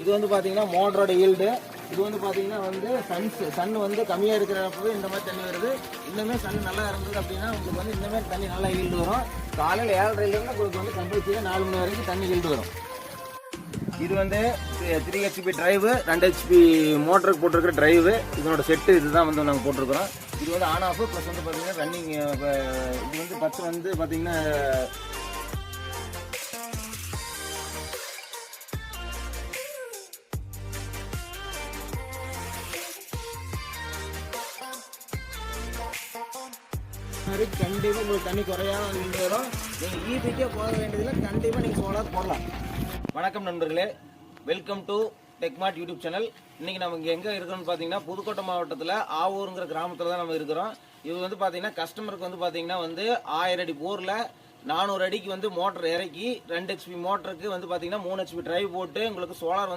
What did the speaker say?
இது வந்து பார்த்தீங்கன்னா மோட்டரோட ஈல்டு. இது வந்து பார்த்தீங்கன்னா வந்து சன் வந்து கம்மியாக இருக்கிறப்பவே இந்த மாதிரி தண்ணி வருது. இன்னுமே சன் நல்லா இருந்தது அப்படின்னா உங்களுக்கு வந்து இந்த மாதிரி தண்ணி நல்லா ஈல்டு வரும். காலையில் 7:30லேருந்து உங்களுக்கு வந்து கம்பல்சரி 4 மணி வரைக்கும் தண்ணி ஈல்டு வரும். இது வந்து 3 HP டிரைவு, 2 HP மோட்டருக்கு போட்டிருக்கிற டிரைவு. இதனோட செட்டு இதுதான் வந்து நாங்கள் போட்டிருக்கிறோம். இது வந்து ஆன் ஆஃப் ப்ளஸ் வந்து பார்த்தீங்கன்னா ரன்னிங். இது வந்து 10 வந்து பார்த்தீங்கன்னா கண்டிப்பாக உங்களுக்கு தண்ணி குறையாம வரும். நீங்கள் ஈபிக்கே போக வேண்டியதில்லை, கண்டிப்பாக நீங்கள் சோலார் போடலாம். வணக்கம் நண்பர்களே, வெல்கம் டு டெக்மார்ட் யூடியூப் சேனல். இன்னைக்கு நம்ம இங்கே எங்கே இருக்கோம்னு பார்த்தீங்கன்னா புதுக்கோட்டை மாவட்டத்தில் ஆவூருங்கிற கிராமத்தில் தான் நம்ம இருக்கிறோம். இது வந்து பார்த்தீங்கன்னா கஸ்டமருக்கு வந்து பார்த்தீங்கன்னா வந்து 1000 அடி போரில் 400 அடிக்கு வந்து மோட்டர் இறக்கி 2 HP மோட்டருக்கு வந்து பார்த்தீங்கன்னா 3 HP டிரைவ் போட்டு உங்களுக்கு சோலார்